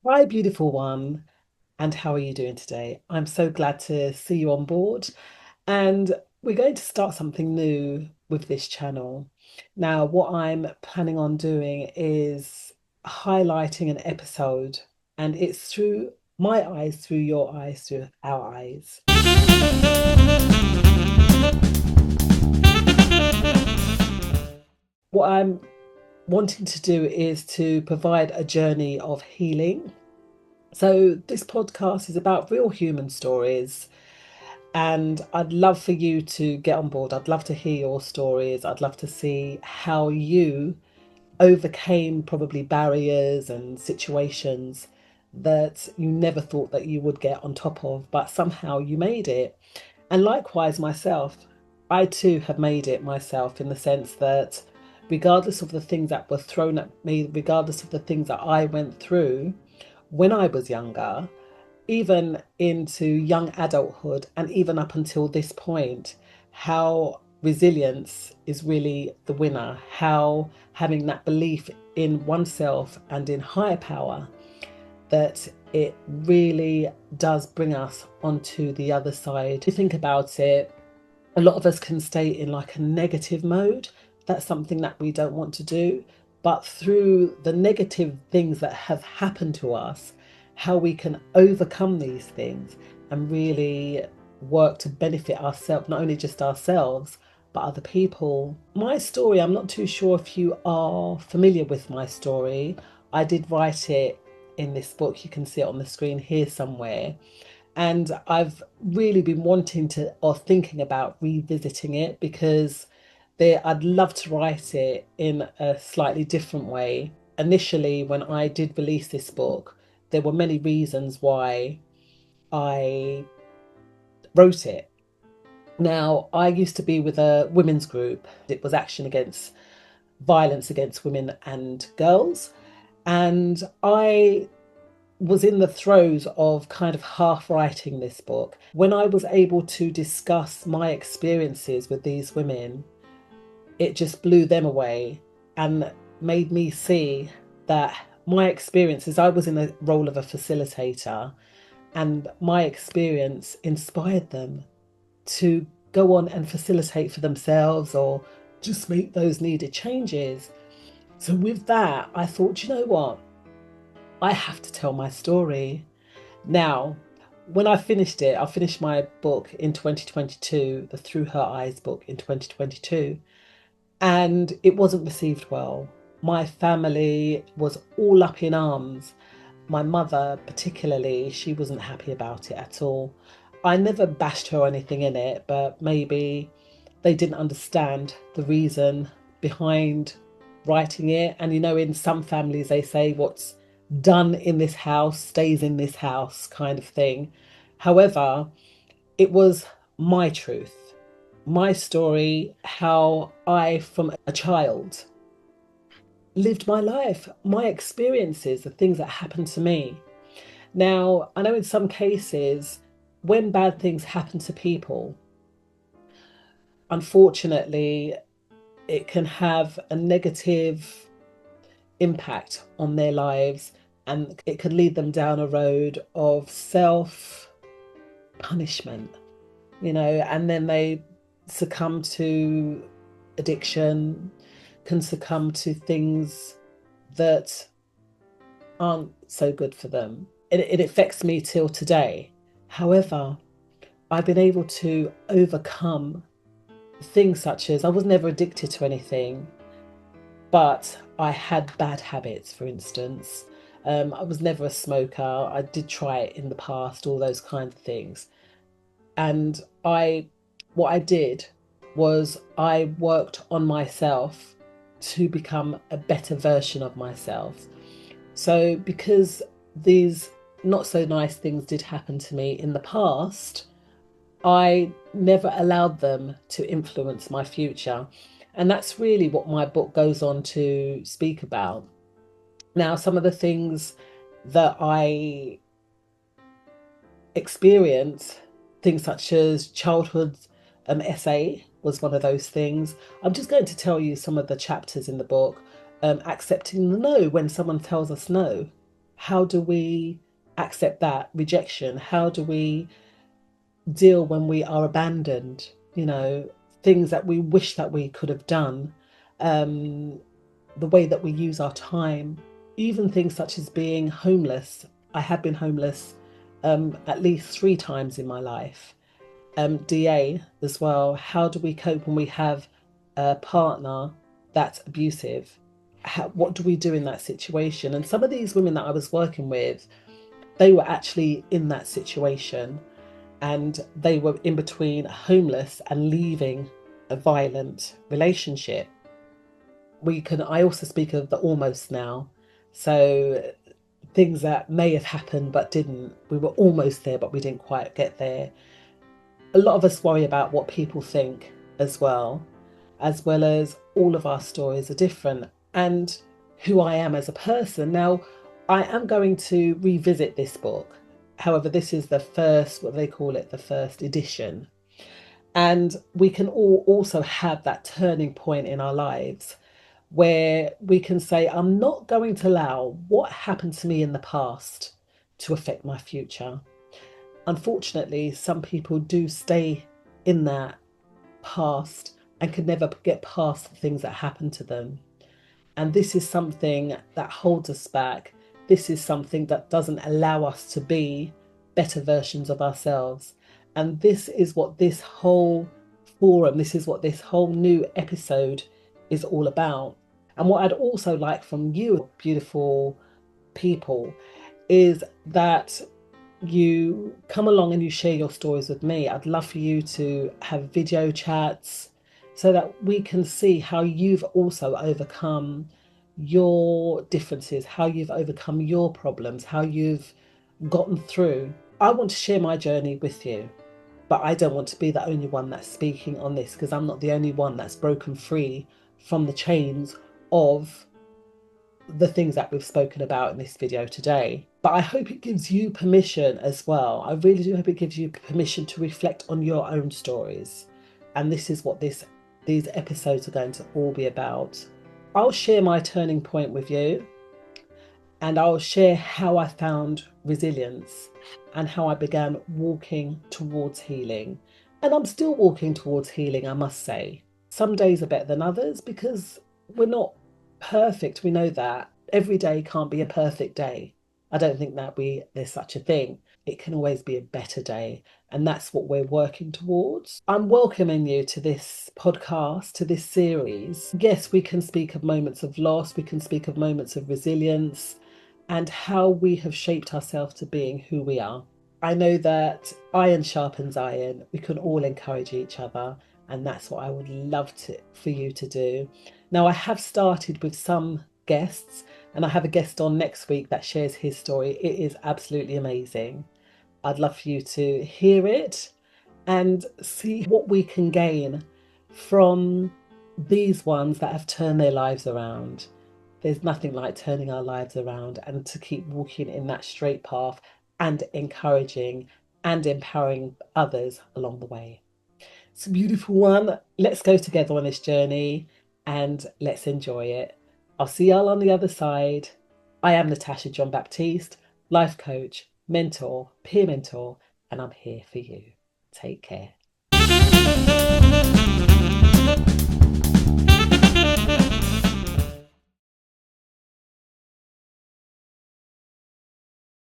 Hi, beautiful one. And how are you doing today? I'm so glad to see you on board. And we're going to start something new with this channel. Now, what I'm planning on doing is highlighting an episode, and it's through my eyes, through your eyes, through our eyes. What I'm wanting to do is to provide a journey of healing. So, this podcast is about real human stories. And I'd love for you to get on board. I'd love to hear your stories. I'd love to see how you overcame probably barriers and situations that you never thought that you would get on top of, but somehow you made it. And likewise, myself, I too have made it myself in the sense that regardless of the things that were thrown at me, regardless of the things that I went through when I was younger, even into young adulthood and even up until this point, how resilience is really the winner, how having that belief in oneself and in higher power, that it really does bring us onto the other side. If you think about it, a lot of us can stay in like a negative mode. That's something that we don't want to do. But through the negative things that have happened to us, how we can overcome these things and really work to benefit ourselves, not only just ourselves, but other people. My story, I'm not too sure if you are familiar with my story. I did write it in this book. You can see it on the screen here somewhere. And I've really been wanting to or thinking about revisiting it because I'd love to write it in a slightly different way. Initially, when I did release this book, there were many reasons why I wrote it. Now, I used to be with a women's group. It was Action Against Violence Against Women and Girls. And I was in the throes of kind of half writing this book. When I was able to discuss my experiences with these women, it just blew them away and made me see that my experiences, I was in the role of a facilitator, and my experience inspired them to go on and facilitate for themselves or just make those needed changes. So, with that, I thought, you know what? I have to tell my story. Now, when I finished my book in 2022, the Through Her Eyes book in 2022, and it wasn't received well. My family was all up in arms. My mother, particularly, she wasn't happy about it at all. I never bashed her or anything in it, but maybe they didn't understand the reason behind writing it. And in some families, they say what's done in this house stays in this house, kind of thing. However, it was my truth, my story, how I, from a child, lived my life, my experiences, the things that happened to me. Now, I know in some cases, when bad things happen to people, unfortunately, it can have a negative impact on their lives and it could lead them down a road of self punishment, and then they succumb to addiction, can succumb to things that aren't so good for them. It affects me till today. However, I've been able to overcome things such as I was never addicted to anything, but I had bad habits, for instance. I was never a smoker. I did try it in the past, all those kinds of things. And what I did was I worked on myself to become a better version of myself. So, because these not so nice things did happen to me in the past, I never allowed them to influence my future. And that's really what my book goes on to speak about. Now, some of the things that I experience, things such as childhood SA was one of those things. I'm just going to tell you some of the chapters in the book. Accepting the no when someone tells us no. How do we accept that rejection? How do we deal when we are abandoned? You know, things that we wish that we could have done, um, the way that we use our time, even things such as being homeless. I have been homeless at least 3 times in my life. DA as well. How do we cope when we have a partner that's abusive? What do we do in that situation? And some of these women that I was working with, they were actually in that situation, and they were in between homeless and leaving a violent relationship. I also speak of the almost now. So things that may have happened but didn't. We were almost there, but we didn't quite get there. A lot of us worry about what people think as well as all of our stories are different, and who I am as a person. Now, I am going to revisit this book. However, this is the first, what they call it, the first edition. And we can all also have that turning point in our lives where we can say, I'm not going to allow what happened to me in the past to affect my future. Unfortunately, some people do stay in that past and can never get past the things that happen to them. And this is something that holds us back. This is something that doesn't allow us to be better versions of ourselves. And this is what this whole forum, this is what this whole new episode is all about. And what I'd also like from you, beautiful people, is that you come along and you share your stories with me. I'd love for you to have video chats so that we can see how you've also overcome your differences, how you've overcome your problems, how you've gotten through. I want to share my journey with you, but I don't want to be the only one that's speaking on this, because I'm not the only one that's broken free from the chains of the things that we've spoken about in this video today. But I hope it gives you permission as well. I really do hope it gives you permission to reflect on your own stories. And this is what these episodes are going to all be about. I'll share my turning point with you, and I'll share how I found resilience and how I began walking towards healing. And I'm still walking towards healing, I must say. Some days are better than others because we're not perfect. We know that every day can't be a perfect day. I don't think that there's such a thing. It can always be a better day, and that's what we're working towards. I'm welcoming you to this podcast, to this series. Yes, we can speak of moments of loss, we can speak of moments of resilience, and how we have shaped ourselves to being who we are. I know that iron sharpens iron. We can all encourage each other, and that's what I would love for you to do. Now, I have started with some guests, and I have a guest on next week that shares his story. It is absolutely amazing. I'd love for you to hear it and see what we can gain from these ones that have turned their lives around. There's nothing like turning our lives around and to keep walking in that straight path and encouraging and empowering others along the way. It's a beautiful one. Let's go together on this journey and let's enjoy it. I'll see y'all on the other side. I am Natasha John-Baptiste, life coach, mentor, peer mentor, and I'm here for you. Take care.